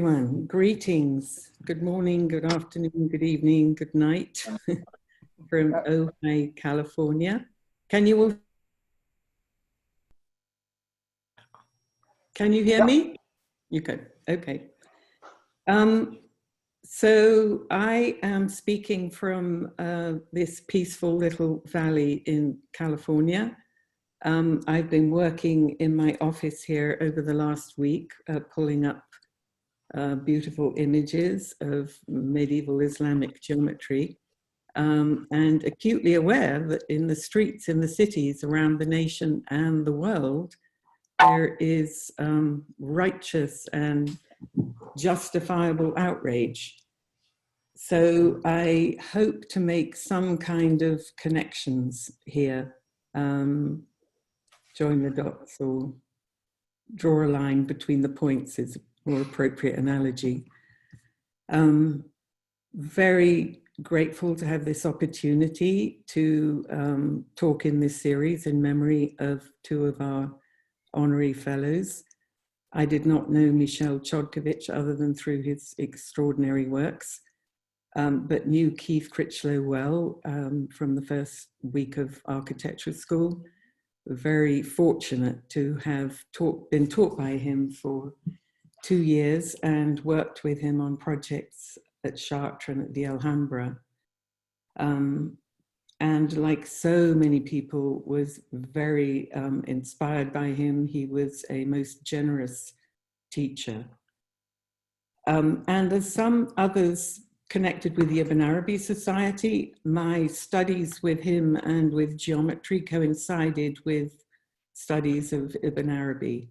Everyone, greetings. Good morning, good afternoon, good evening, good night from Ojai, California. Can you hear me? You can. Okay. So I am speaking from this peaceful little valley in California. I've been working in my office here over the last week, pulling up beautiful images of medieval Islamic geometry, and acutely aware that in the streets, in the cities around the nation and the world, there is righteous and justifiable outrage. So I hope to make some kind of connections here, join the dots or draw a line between the points is a more appropriate analogy. Very grateful to have this opportunity to talk in this series in memory of two of our honorary fellows. I did not know Michel Chodkiewicz other than through his extraordinary works, but knew Keith Critchlow well from the first week of architecture school. Very fortunate to have been taught by him for 2 years and worked with him on projects at Chartres and at the Alhambra. And like so many people, was very inspired by him. He was a most generous teacher. And as some others connected with the Ibn Arabi Society, my studies with him and with geometry coincided with studies of Ibn Arabi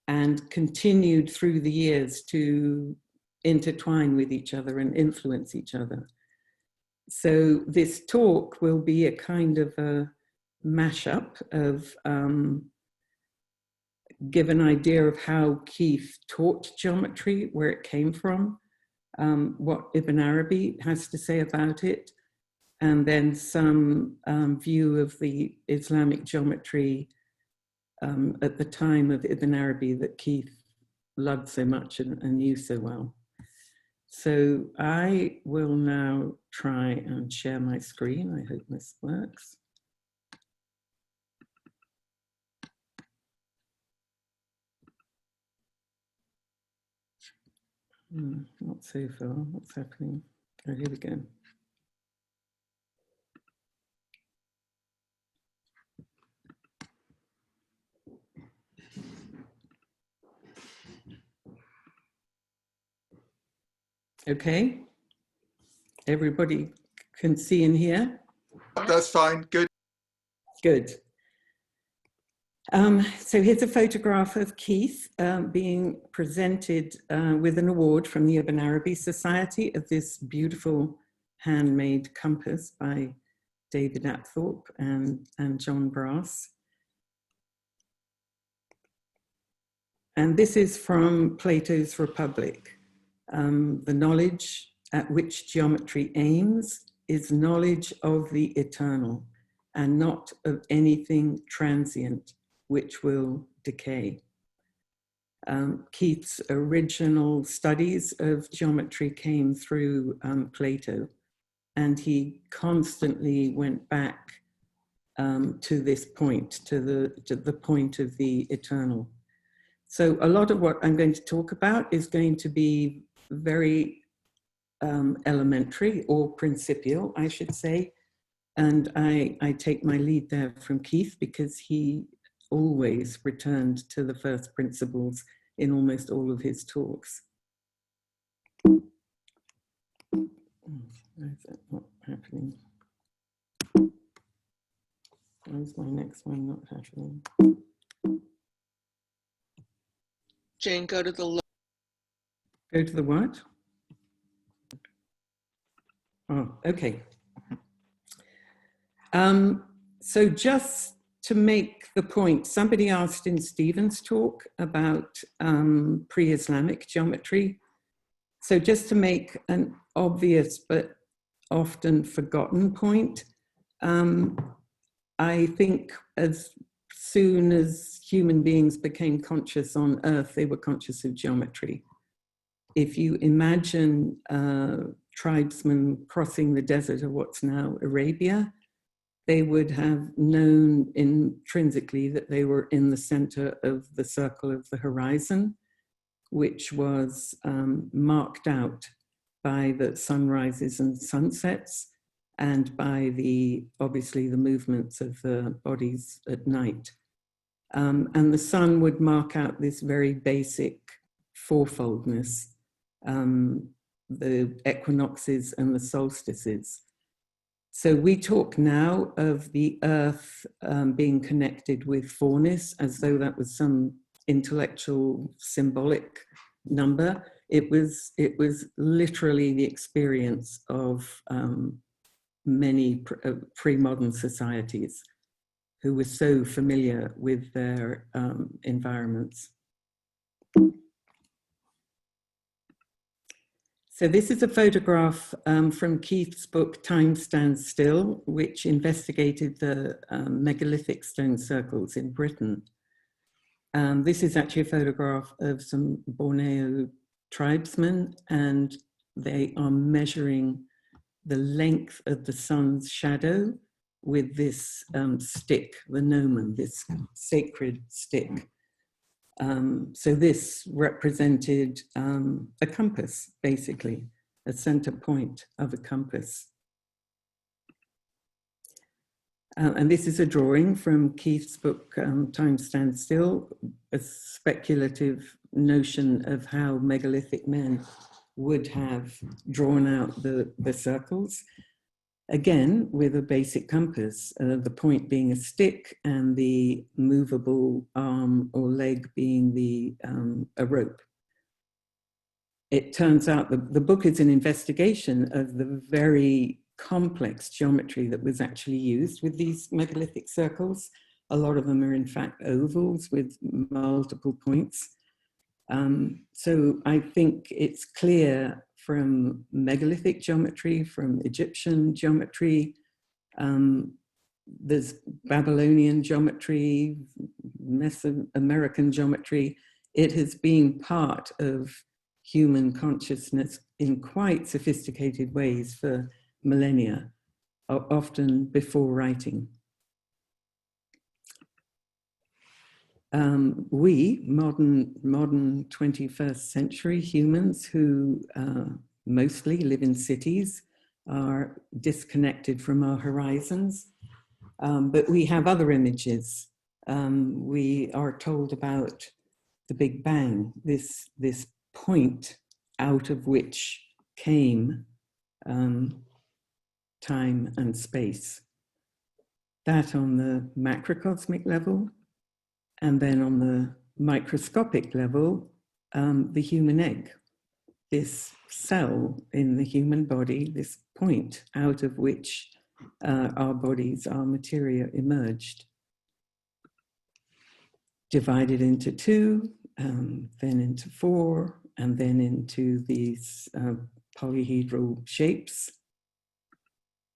and continued through the years to intertwine with each other and influence each other. So this talk will be a kind of a mashup of give an idea of how Keith taught geometry, where it came from, what Ibn Arabi has to say about it, and then some view of the Islamic geometry at the time of Ibn Arabi that Keith loved so much and knew so well. So I will now try and share my screen. I hope this works. Not so far. What's happening? Oh, here we go. Okay. Everybody can see and hear? That's fine. Good. Good. So here's a photograph of Keith being presented with an award from the Ibn Arabi Society of this beautiful handmade compass by David Apthorpe and John Brass. And this is from Plato's Republic. The knowledge at which geometry aims is knowledge of the eternal and not of anything transient which will decay. Keith's original studies of geometry came through Plato, and he constantly went back to this point, to the point of the eternal. So a lot of what I'm going to talk about is going to be very elementary or principial, I should say. And I take my lead there from Keith because he always returned to the first principles in almost all of his talks. Why is that not happening? Why is my next one not happening? Jane, go to the... Go to the what? Oh, okay. So just to make the point, somebody asked in Stephen's talk about pre-Islamic geometry. So just to make an obvious but often forgotten point, I think as soon as human beings became conscious on Earth, they were conscious of geometry. if you imagine tribesmen crossing the desert of what's now Arabia, they would have known intrinsically that they were in the center of the circle of the horizon, which was marked out by the sunrises and sunsets and by obviously the movements of the bodies at night. And the sun would mark out this very basic fourfoldness, the equinoxes and the solstices. So we talk now of the earth being connected with Fornis as though that was some intellectual symbolic number. It was literally the experience of many pre-modern societies who were so familiar with their environments. So this is a photograph from Keith's book, Time Stands Still, which investigated the megalithic stone circles in Britain. This is actually a photograph of some Borneo tribesmen, and they are measuring the length of the sun's shadow with this stick, the gnomon, this sacred stick. So this represented a compass, basically, a center point of a compass. And this is a drawing from Keith's book, Time Stands Still, a speculative notion of how megalithic men would have drawn out the circles. Again, with a basic compass, the point being a stick and the movable arm or leg being a rope. It turns out the book is an investigation of the very complex geometry that was actually used with these megalithic circles. A lot of them are in fact ovals with multiple points. So I think it's clear from megalithic geometry, from Egyptian geometry, there's Babylonian geometry, Mesoamerican geometry. It has been part of human consciousness in quite sophisticated ways for millennia, often before writing. We, modern 21st century humans who mostly live in cities, are disconnected from our horizons, but we have other images. We are told about the Big Bang, this point out of which came time and space. That on the macrocosmic level. And then on the microscopic level, the human egg, this cell in the human body, this point out of which our bodies, our materia emerged. Divided into two, then into four, and then into these polyhedral shapes.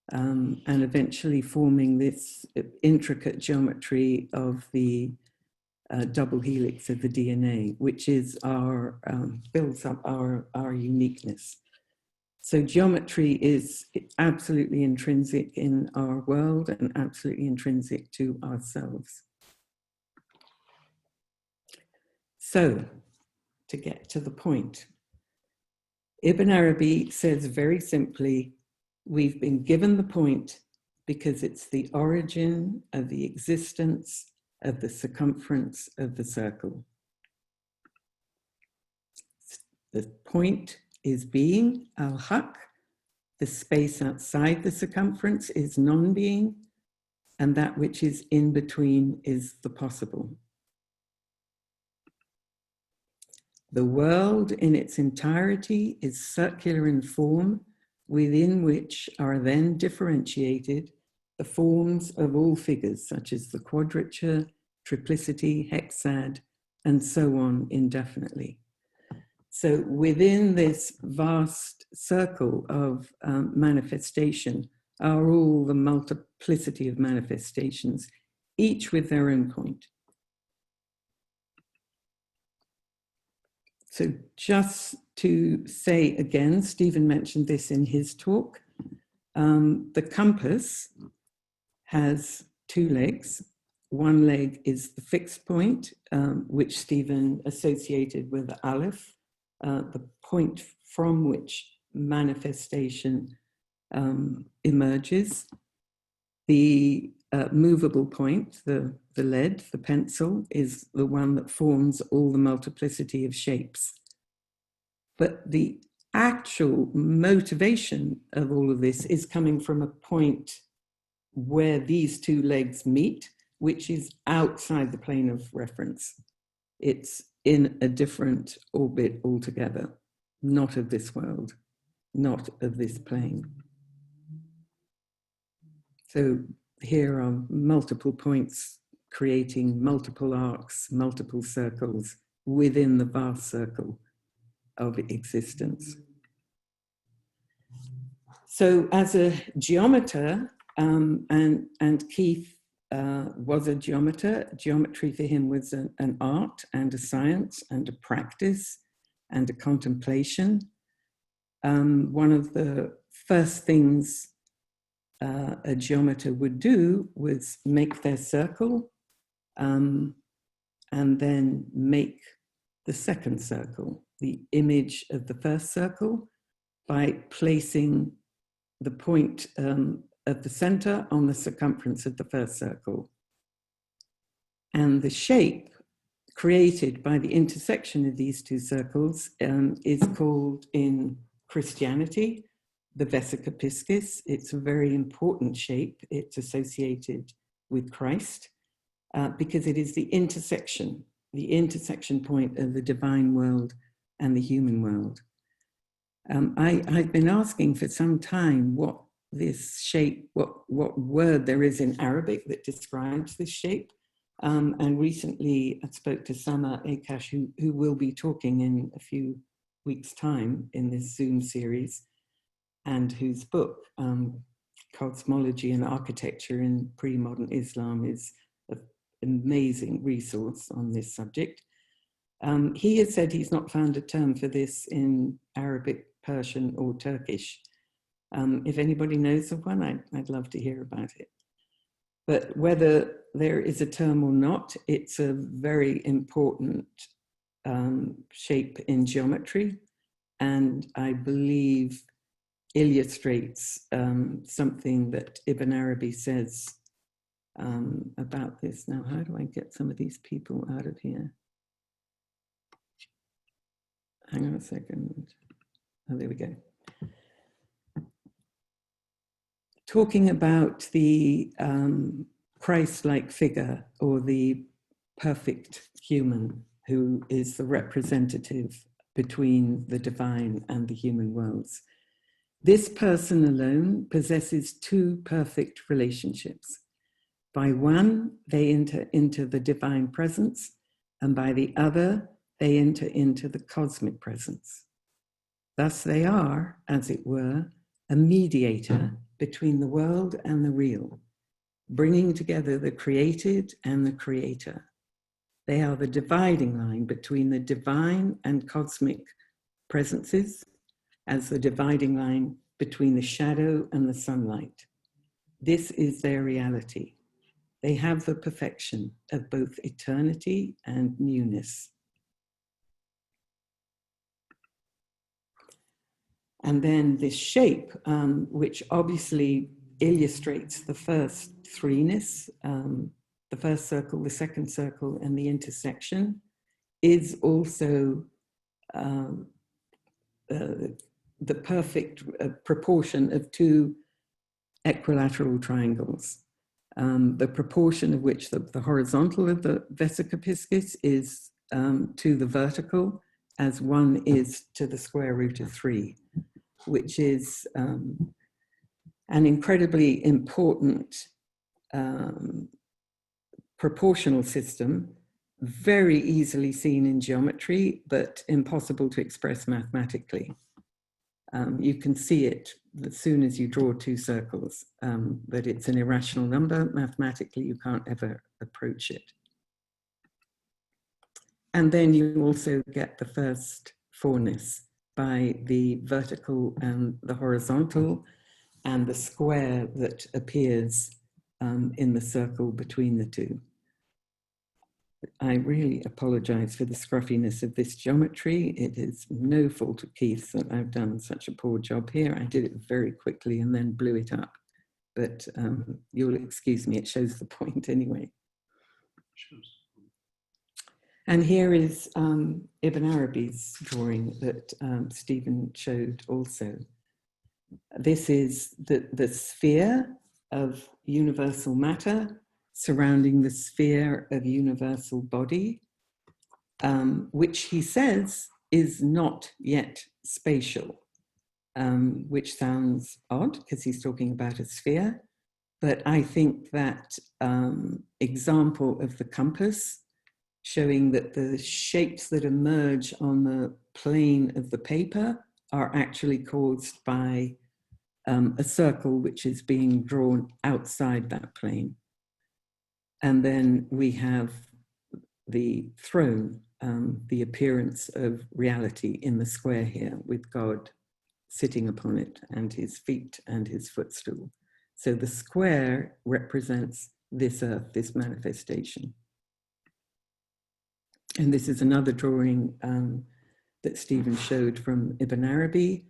And eventually forming this intricate geometry of the double helix of the DNA, which is builds up our uniqueness. So geometry is absolutely intrinsic in our world and absolutely intrinsic to ourselves. So, to get to the point, Ibn Arabi says very simply, we've been given the point because it's the origin of the existence of the circumference of the circle. The point is being, al-haq, the space outside the circumference is non-being, and that which is in between is the possible. The world in its entirety is circular in form, within which are then differentiated the forms of all figures, such as the quadrature, triplicity, hexad, and so on indefinitely. So within this vast circle of manifestation are all the multiplicity of manifestations, each with their own point. So just to say again, Stephen mentioned this in his talk, the compass has two legs. One leg is the fixed point, which Stephen associated with the Aleph, the point from which manifestation emerges. The movable point, the lead, the pencil, is the one that forms all the multiplicity of shapes. But the actual motivation of all of this is coming from a point where these two legs meet, which is outside the plane of reference. It's in a different orbit altogether, not of this world, not of this plane. So here are multiple points creating multiple arcs, multiple circles within the vast circle of existence. So as a geometer, and Keith was a geometer. Geometry for him was an art and a science and a practice and a contemplation. One of the first things a geometer would do was make their circle and then make the second circle, the image of the first circle, by placing the point of the center on the circumference of the first circle. And the shape created by the intersection of these two circles is called in Christianity the vesica piscis. It's a very important shape. It's associated with Christ because it is the intersection point of the divine world and the human world. I've been asking for some time what this shape, what word there is in Arabic that describes this shape. And recently I spoke to Sama Akash, who will be talking in a few weeks' time in this Zoom series, and whose book, Cosmology and Architecture in Pre-Modern Islam, is an amazing resource on this subject. He has said he's not found a term for this in Arabic, Persian, or Turkish. If anybody knows of one, I'd love to hear about it. But whether there is a term or not, it's a very important shape in geometry, and I believe illustrates something that Ibn Arabi says about this. Now, how do I get some of these people out of here? Hang on a second. Oh, there we go. Talking about the Christ-like figure, or the perfect human, who is the representative between the divine and the human worlds. This person alone possesses two perfect relationships. By one, they enter into the divine presence, and by the other, they enter into the cosmic presence. Thus they are, as it were, a mediator between the world and the real, bringing together the created and the creator. They are the dividing line between the divine and cosmic presences, as the dividing line between the shadow and the sunlight. This is their reality. They have the perfection of both eternity and newness. And then this shape, which obviously illustrates the first threeness, the first circle, the second circle, and the intersection, is also the perfect proportion of two equilateral triangles. The proportion of which the horizontal of the vesica piscis is to the vertical, as one is to the square root of 3, which is an incredibly important proportional system, very easily seen in geometry, but impossible to express mathematically. You can see it as soon as you draw two circles, but it's an irrational number. Mathematically, you can't ever approach it. And then you also get the first fourness by the vertical and the horizontal and the square that appears in the circle between the two. I really apologize for the scruffiness of this geometry. It is no fault of Keith's that I've done such a poor job here. I did it very quickly and then blew it up. But you'll excuse me, it shows the point anyway. And here is Ibn Arabi's drawing that Stephen showed also. This is the sphere of universal matter surrounding the sphere of universal body, which he says is not yet spatial, which sounds odd because he's talking about a sphere. But I think that example of the compass showing that the shapes that emerge on the plane of the paper are actually caused by a circle which is being drawn outside that plane. And then we have the throne, the appearance of reality in the square here with God sitting upon it and his feet and his footstool. So the square represents this earth, this manifestation. And this is another drawing that Stephen showed from Ibn Arabi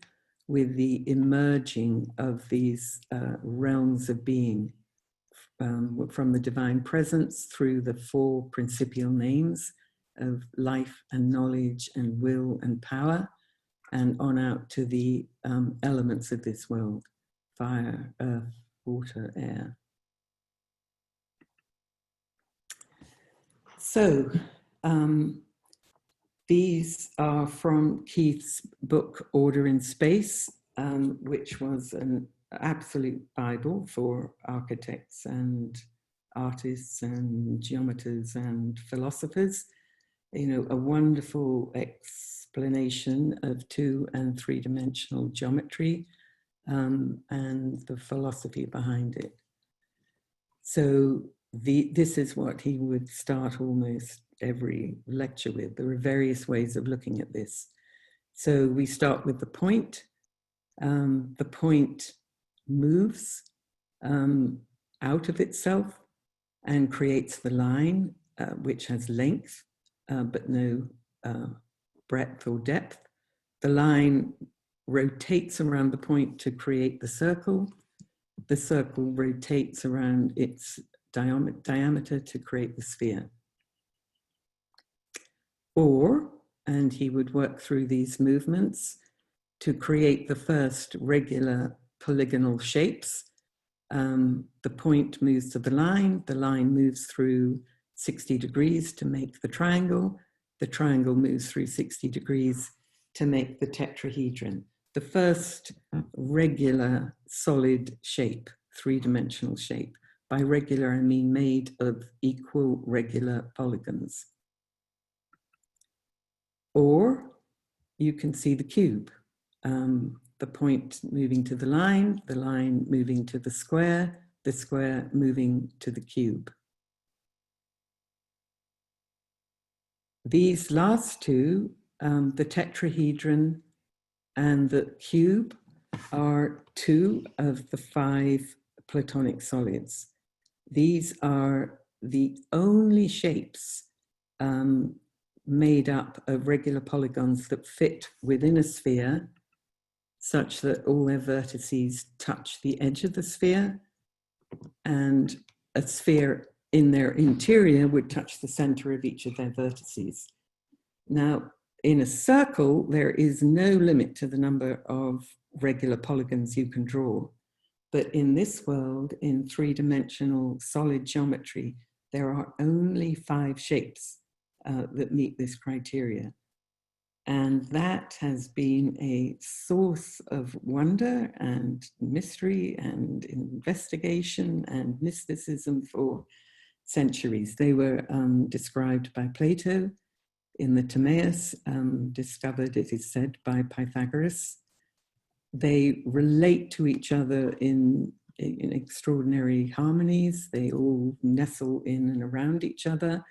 with the emerging of these realms of being from the divine presence through the four principal names of life and knowledge and will and power, and on out to the elements of this world: fire, earth, water, air. So these are from Keith's book, Order in Space, which was an absolute Bible for architects and artists and geometers and philosophers. You know, a wonderful explanation of 2- and 3-dimensional geometry and the philosophy behind it. So this is what he would start almost every lecture with. There are various ways of looking at this. So we start with the point. The point moves out of itself and creates the line, which has length, but no breadth or depth. The line rotates around the point to create the circle. The circle rotates around its diameter to create the sphere. Or, and he would work through these movements to create the first regular polygonal shapes. The point moves to the line moves through 60 degrees to make the triangle moves through 60 degrees to make the tetrahedron, the first regular solid shape, 3-dimensional shape. By regular, I mean made of equal regular polygons. Or you can see the cube, the point moving to the line moving to the square moving to the cube. These last two, the tetrahedron and the cube, are 2 of the 5 platonic solids. These are the only shapes made up of regular polygons that fit within a sphere, such that all their vertices touch the edge of the sphere, and a sphere in their interior would touch the center of each of their vertices. Now, in a circle, there is no limit to the number of regular polygons you can draw. But in this world, in 3-dimensional solid geometry, there are only 5 shapes that meet this criteria. And that has been a source of wonder and mystery and investigation and mysticism for centuries. They were described by Plato in the Timaeus, discovered, it is said, by Pythagoras. They relate to each other in extraordinary harmonies. They all nestle in and around each other.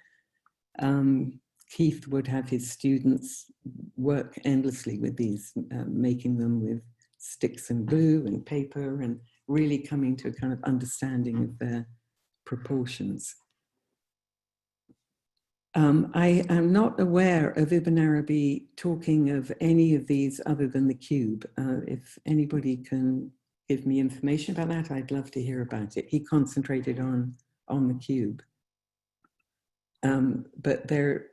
Keith would have his students work endlessly with these, making them with sticks and glue and paper, and really coming to a kind of understanding of their proportions. I am not aware of Ibn Arabi talking of any of these other than the cube. If anybody can give me information about that, I'd love to hear about it. He concentrated on the cube. But they're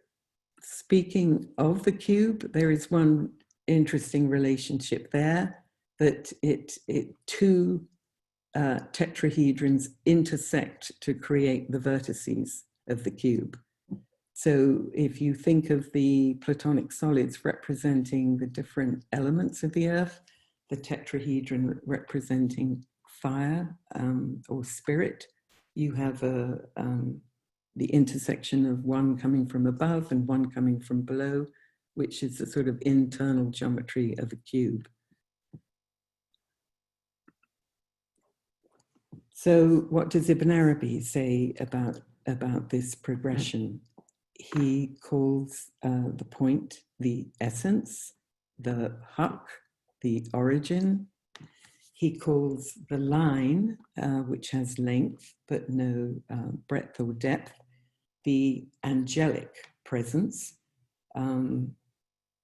speaking of the cube, there is one interesting relationship there, that two tetrahedrons intersect to create the vertices of the cube. So if you think of the platonic solids representing the different elements of the earth, the tetrahedron representing fire or spirit, you have the intersection of one coming from above and one coming from below, which is the sort of internal geometry of a cube. So what does Ibn Arabi say about this progression? He calls the point the essence, the haq, the origin. He calls the line, which has length but no breadth or depth, the angelic presence,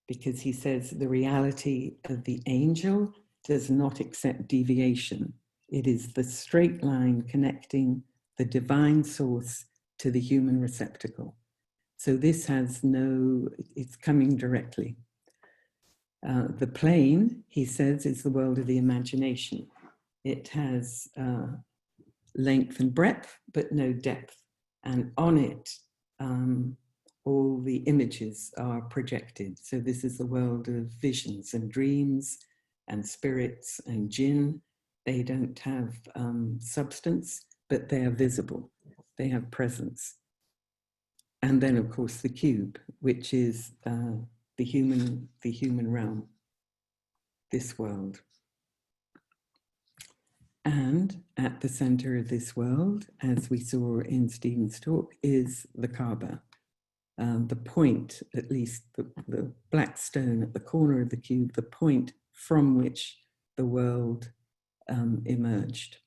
because he says the reality of the angel does not accept deviation. It is the straight line connecting the divine source to the human receptacle. So this has no, it's coming directly. The plane, he says, is the world of the imagination. It has length and breadth, but no depth. And on it, all the images are projected. So this is the world of visions and dreams and spirits and jinn. They don't have substance, but they are visible. They have presence. And then, of course, the cube, which is the human realm, this world. And at the center of this world, as we saw in Stephen's talk, is the Kaaba. The point, at least the black stone at the corner of the cube, the point from which the world emerged.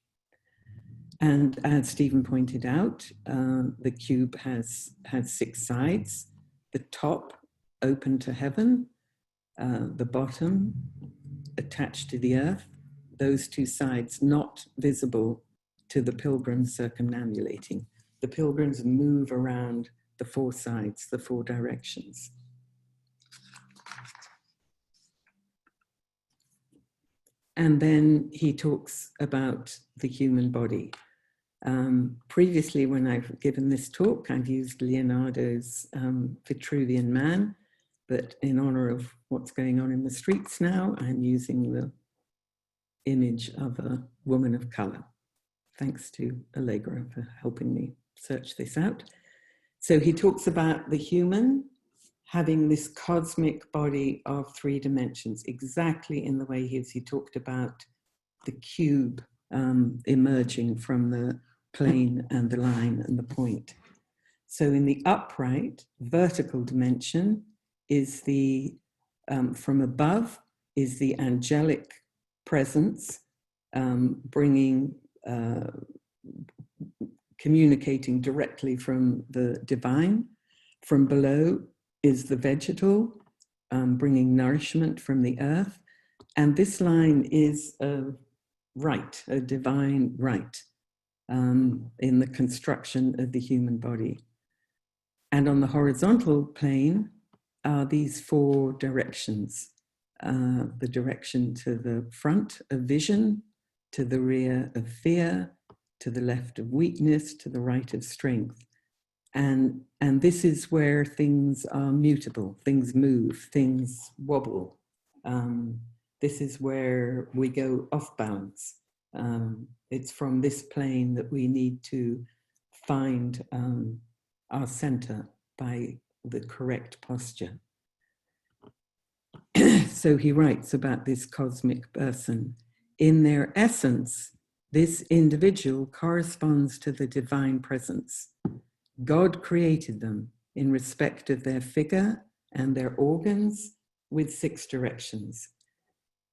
And as Stephen pointed out, the cube has 6 sides: the top open to heaven, the bottom attached to the earth, those 2 sides not visible to the pilgrims circumambulating. The pilgrims move around the 4 sides, the 4 directions. And then he talks about the human body. Previously, when I've given this talk, I've used Leonardo's Vitruvian Man, but in honor of what's going on in the streets now, I'm using the image of a woman of color. Thanks to Allegra for helping me search this out. So he talks about the human having this cosmic body of 3 dimensions, exactly in the way he talked about the cube emerging from the plane and the line and the point. So in the upright, vertical dimension is the, from above, is the angelic presence, bringing, communicating directly from the divine. From below is the vegetal, bringing nourishment from the earth. And this line is a right, a divine right, in the construction of the human body. And on the horizontal plane are these 4 directions. The direction to the front of vision, to the rear of fear, to the left of weakness, to the right of strength. And this is where things are mutable, things move, things wobble. This is where we go off balance. It's from this plane that we need to find our center by the correct posture. So he writes about this cosmic person. In their essence, this individual corresponds to the divine presence. God created them in respect of their figure and their organs with 6 directions.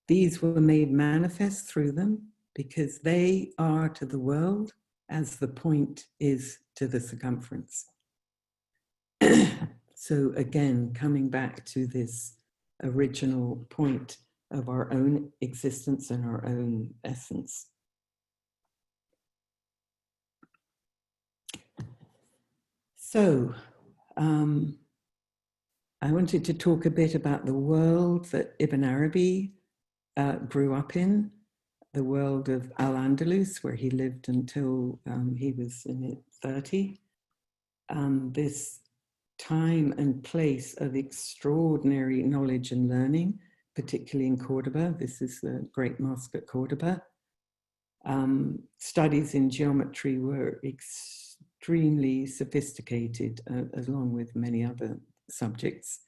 These were made manifest through them because they are to the world as the point is to the circumference. So again, coming back to this original point of our own existence and our own essence. So I wanted to talk a bit about the world that Ibn Arabi grew up in, the world of Al-Andalus, where he lived until he was in his 30. This time and place of extraordinary knowledge and learning, particularly in Cordoba. This is the great mosque at Cordoba. Studies in geometry were extremely sophisticated, along with many other subjects.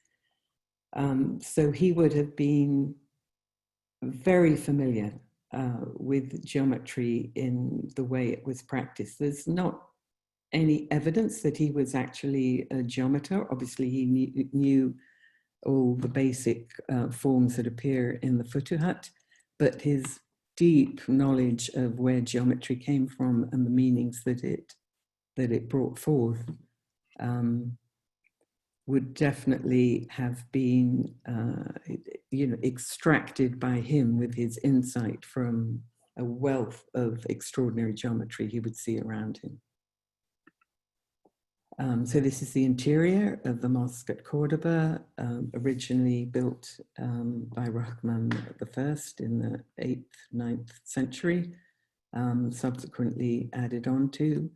So he would have been very familiar with geometry in the way it was practiced. There's not any evidence that he was actually a geometer. Obviously, he knew all the basic forms that appear in the Futuhat, but his deep knowledge of where geometry came from and the meanings that it brought forth would definitely have been, extracted by him with his insight from a wealth of extraordinary geometry he would see around him. So this is the interior of the mosque at Cordoba, originally built by Rahman I in the 8th, 9th century, subsequently added on to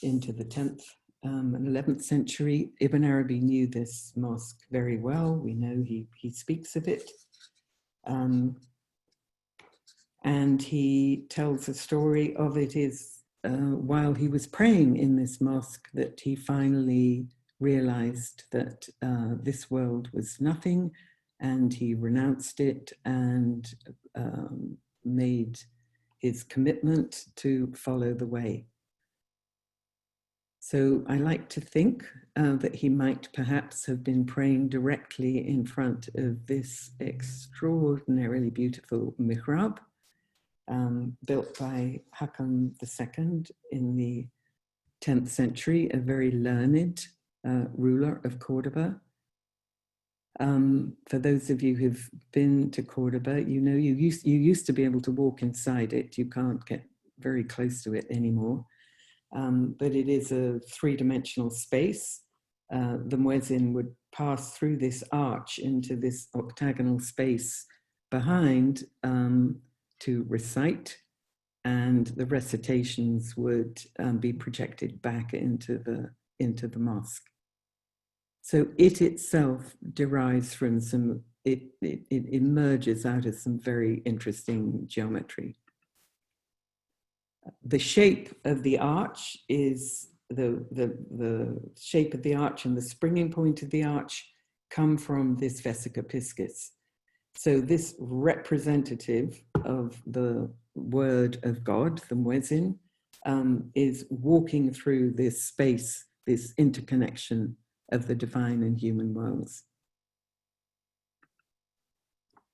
into the 10th and 11th century. Ibn Arabi knew this mosque very well. We know he speaks of it. And he tells a story of it is while he was praying in this mosque that he finally realized that this world was nothing, and he renounced it and made his commitment to follow the way. So I like to think that he might perhaps have been praying directly in front of this extraordinarily beautiful mihrab, built by Hakam II in the 10th century, a very learned ruler of Cordoba. For those of you who've been to Cordoba, you know you used to be able to walk inside it. You can't get very close to it anymore. But it is a 3-dimensional space. The muezzin would pass through this arch into this octagonal space behind to recite, and the recitations would be projected back into the mosque. So it itself derives from it emerges out of some very interesting geometry. The shape of the arch is the shape of the arch and the springing point of the arch come from this vesica piscis. So this representative of the word of God, the muezzin, is walking through this space, this interconnection of the divine and human worlds.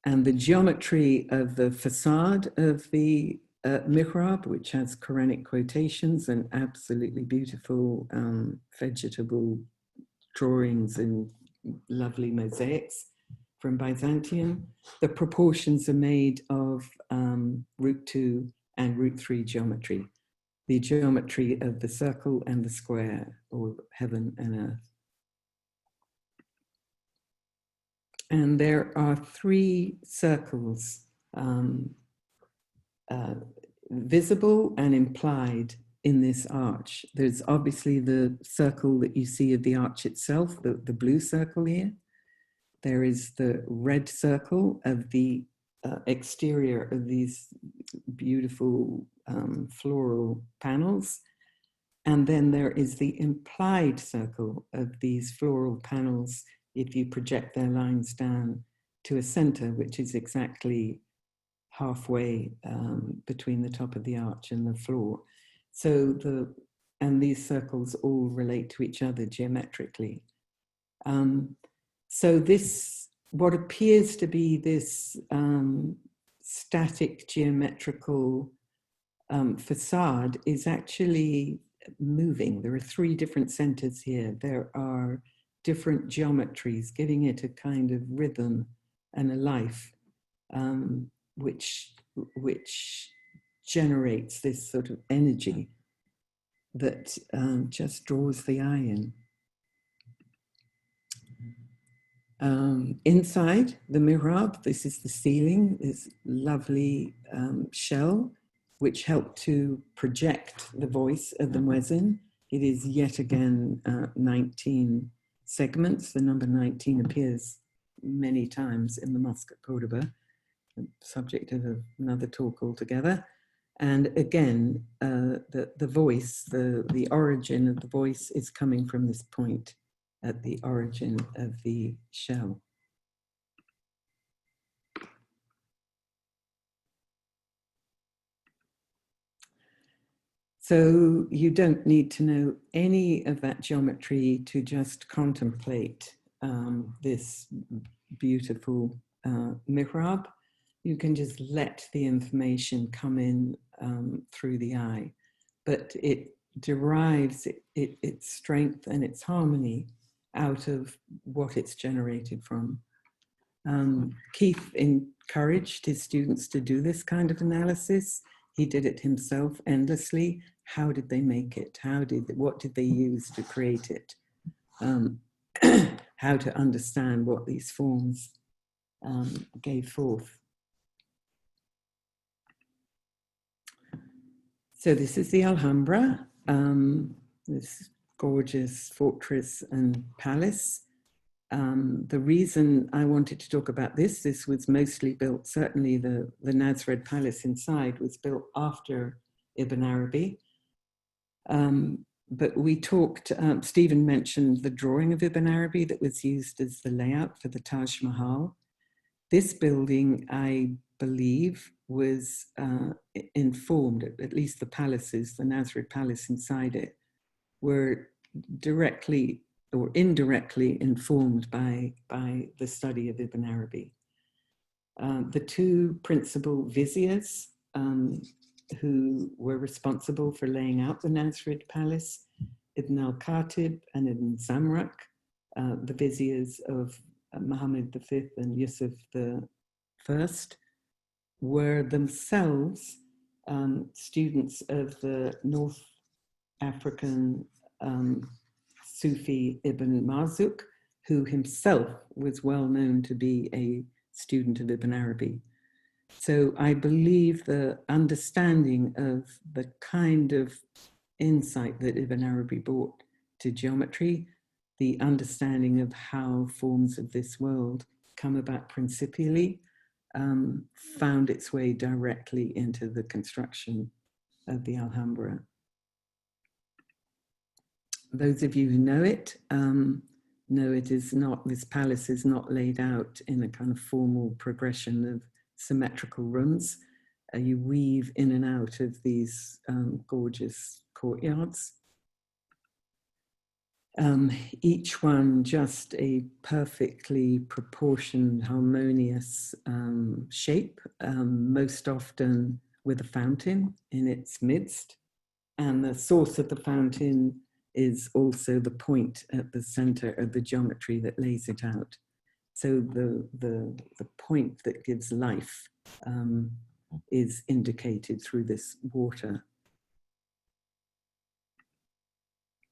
And the geometry of the facade of the mihrab, which has Quranic quotations and absolutely beautiful vegetable drawings and lovely mosaics from Byzantium. The proportions are made of root 2 and root 3 geometry, the geometry of the circle and the square, or heaven and earth. And there are 3 circles visible and implied in this arch. There's obviously the circle that you see of the arch itself, the blue circle here. There is the red circle of the exterior of these beautiful floral panels. And then there is the implied circle of these floral panels if you project their lines down to a center, which is exactly halfway between the top of the arch and the floor. So and these circles all relate to each other geometrically. So this, what appears to be this static geometrical facade is actually moving. There are three different centers here. There are different geometries giving it a kind of rhythm and a life, which generates this sort of energy that just draws the eye in. Inside the mihrab, this is the ceiling, this lovely shell, which helped to project the voice of the muezzin. It is yet again 19 segments. The number 19 appears many times in the mosque at Cordoba, subject of another talk altogether. And again, the voice, the origin of the voice is coming from this point at the origin of the shell. So you don't need to know any of that geometry to just contemplate this beautiful mihrab. You can just let the information come in through the eye, but it derives its strength and its harmony out of what it's generated from. Keith encouraged his students to do this kind of analysis. He did it himself endlessly. How did they make it? What did they use to create it? How to understand what these forms gave forth. So this is the Alhambra, this gorgeous fortress and palace. The reason I wanted to talk about this was mostly built, certainly the Nasrid Palace inside was built after Ibn Arabi. But we talked, Stephen mentioned the drawing of Ibn Arabi that was used as the layout for the Taj Mahal. This building, I believe, was informed, at least the palaces, the Nasrid Palace inside it, were directly or indirectly informed by the study of Ibn Arabi. The two principal viziers who were responsible for laying out the Nasrid Palace, Ibn al-Khatib and Ibn Zamrak, the viziers of Muhammad V and Yusuf I, were themselves students of the North African Sufi Ibn Marzouk, who himself was well known to be a student of Ibn Arabi. So I believe the understanding of the kind of insight that Ibn Arabi brought to geometry, the understanding of how forms of this world come about principially, found its way directly into the construction of the Alhambra. Those of you who know it is not, this palace is not laid out in a kind of formal progression of symmetrical rooms. You weave in and out of these gorgeous courtyards. Each one just a perfectly proportioned, harmonious shape, most often with a fountain in its midst. And the source of the fountain is also the point at the center of the geometry that lays it out. So the point that gives life is indicated through this water.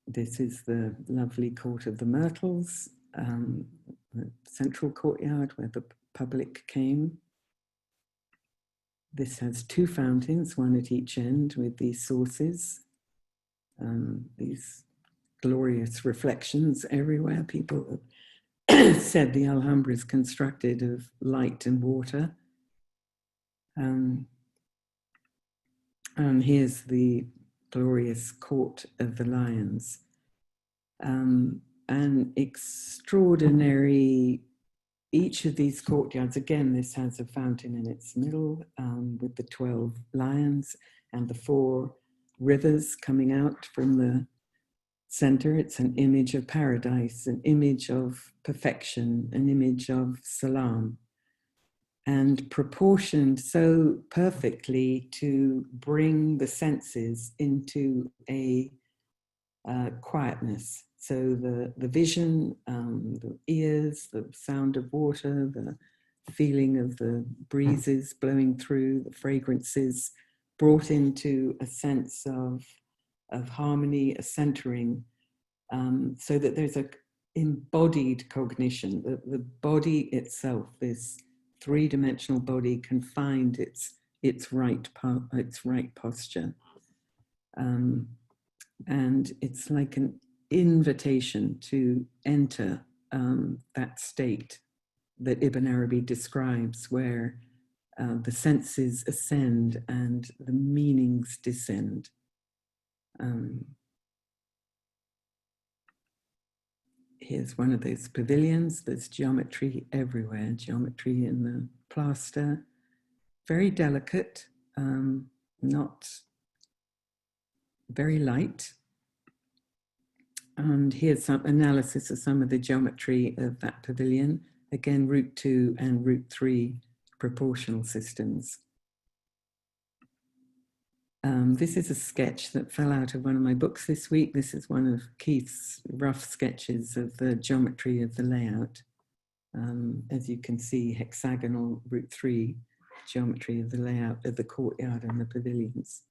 This is the lovely Court of the Myrtles, the central courtyard where the public came. This has two fountains, one at each end with these sources, these glorious reflections everywhere. People have said the Alhambra is constructed of light and water. And here's the glorious Court of the Lions. An extraordinary, each of these courtyards, again, this has a fountain in its middle with the 12 lions and the 4 rivers coming out from the center. It's an image of paradise, an image of perfection, an image of salam, and proportioned so perfectly to bring the senses into a quietness. So the vision, the ears, the sound of water, the feeling of the breezes blowing through, the fragrances brought into a sense of harmony, a centering, so that there's a embodied cognition. The body itself, this three-dimensional body, can find its right posture. And it's like an invitation to enter that state that Ibn Arabi describes, where the senses ascend and the meanings descend. Here's one of those pavilions. There's geometry everywhere, geometry in the plaster, very delicate, not very light. And here's some analysis of some of the geometry of that pavilion. Again, Route 2 and Route 3 proportional systems. This is a sketch that fell out of one of my books this week. This is one of Keith's rough sketches of the geometry of the layout. As you can see, hexagonal Route 3 geometry of the layout of the courtyard and the pavilions.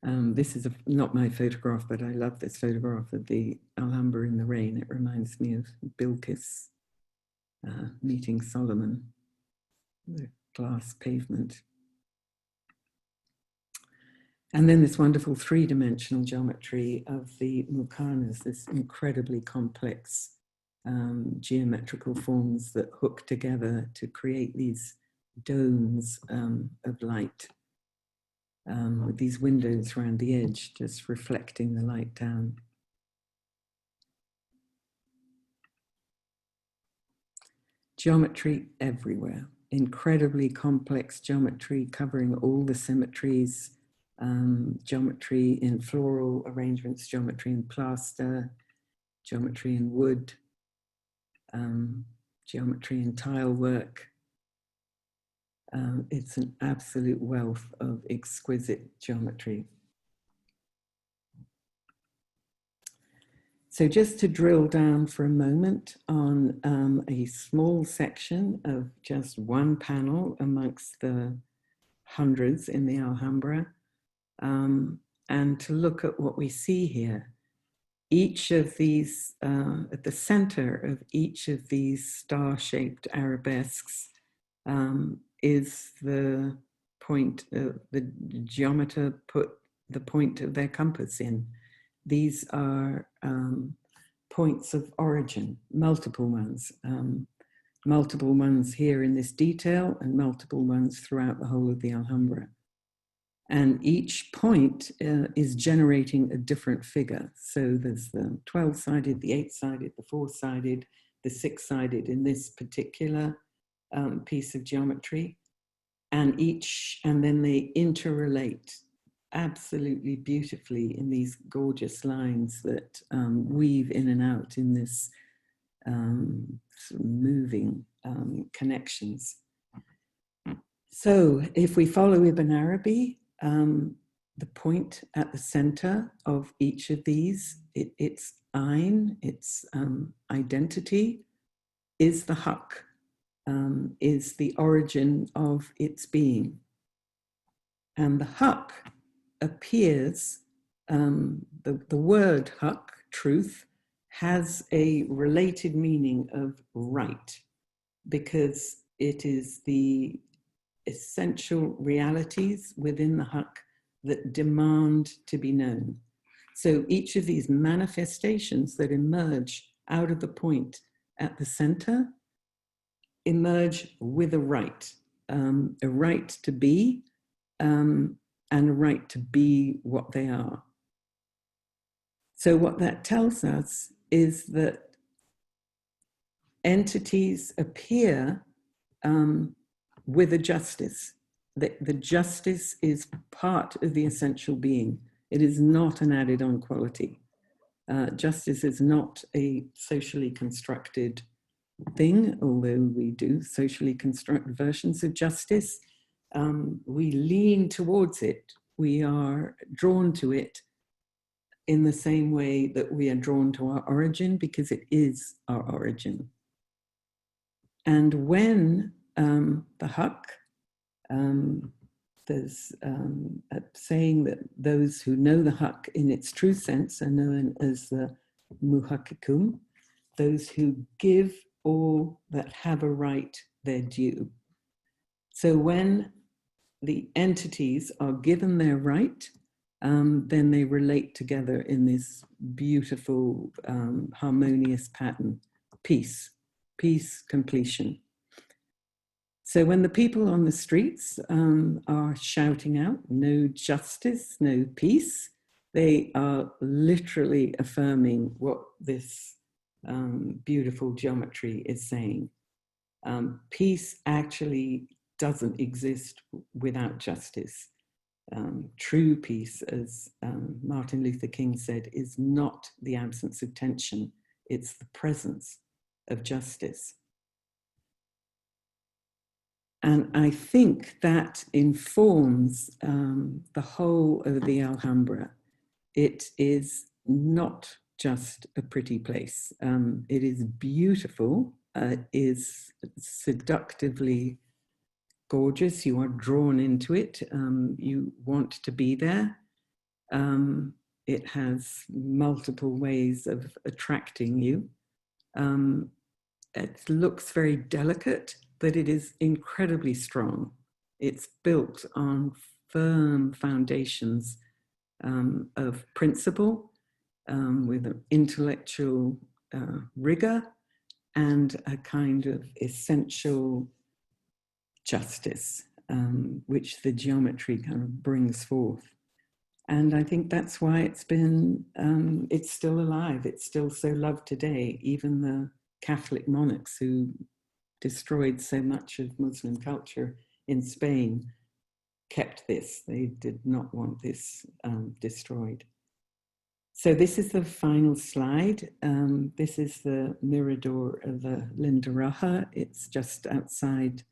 This is not my photograph, but I love this photograph of the Alhambra in the rain. It reminds me of Bilqis meeting Solomon, the glass pavement. And then this wonderful three-dimensional geometry of the muqarnas, this incredibly complex geometrical forms that hook together to create these domes of light, with these windows around the edge, just reflecting the light down. Geometry everywhere, incredibly complex geometry covering all the symmetries, geometry in floral arrangements, geometry in plaster, geometry in wood, geometry in tile work. It's an absolute wealth of exquisite geometry. So just to drill down for a moment on a small section of just one panel amongst the hundreds in the Alhambra, and to look at what we see here. Each of these, at the center of each of these star-shaped arabesques is the point, the geometer put the point of their compass in. These are points of origin, multiple ones here in this detail and multiple ones throughout the whole of the Alhambra. And each point is generating a different figure. So there's the 12-sided, the 8-sided, the 4-sided, the 6-sided in this particular piece of geometry. And then they interrelate absolutely beautifully in these gorgeous lines that weave in and out in this sort of moving connections. So if we follow Ibn Arabi, the point at the center of each of these, its ayn, its identity, is the haqq, is the origin of its being. And the haqq appears, the word haqq, truth, has a related meaning of right, because it is the essential realities within the haqq that demand to be known. So each of these manifestations that emerge out of the point at the center emerge with a right to be, and a right to be what they are. So what that tells us is that entities appear with a justice. the justice is part of the essential being. It is not an added on quality. Justice is not a socially constructed thing, although we do socially construct versions of justice. We lean towards it. We are drawn to it in the same way that we are drawn to our origin, because it is our origin. And when the Haq, there's a saying that those who know the Haq in its true sense are known as the muhakkikum, those who give all that have a right their due. So when the entities are given their right, then they relate together in this beautiful, harmonious pattern. Peace, completion. So when the people on the streets are shouting out, no justice, no peace, they are literally affirming what this beautiful geometry is saying. Peace actually doesn't exist without justice. True peace, as Martin Luther King said, is not the absence of tension, it's the presence of justice. And I think that informs the whole of the Alhambra. It is not just a pretty place. It is beautiful, is seductively gorgeous. You are drawn into it. You want to be there. It has multiple ways of attracting you. It looks very delicate, but it is incredibly strong. It's built on firm foundations of principle, with an intellectual rigor and a kind of essential justice, which the geometry kind of brings forth. And I think that's why it's still alive. It's still so loved today. Even the Catholic monarchs who destroyed so much of Muslim culture in Spain kept this. They did not want this destroyed. So this is the final slide. This is the Mirador of the Linda Raja. It's just outside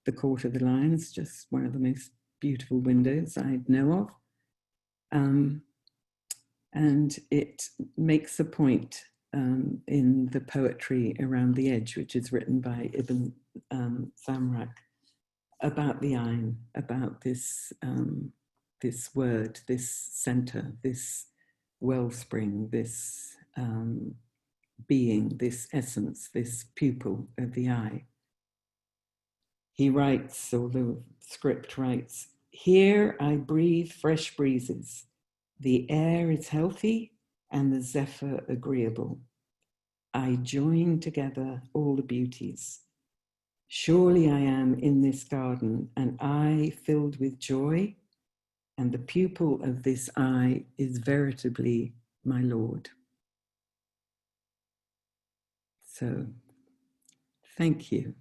the Court of the Lions, just one of the most beautiful windows I know of. And it makes a point in the poetry Around the Edge, which is written by Ibn Samrak, about the Ain, about this, this word, this center, this wellspring, this being, this essence, this pupil of the eye. He writes, or the script writes, "Here I breathe fresh breezes. The air is healthy and the zephyr agreeable. I join together all the beauties. Surely I am in this garden, an eye filled with joy, and the pupil of this eye is veritably my Lord." So, thank you.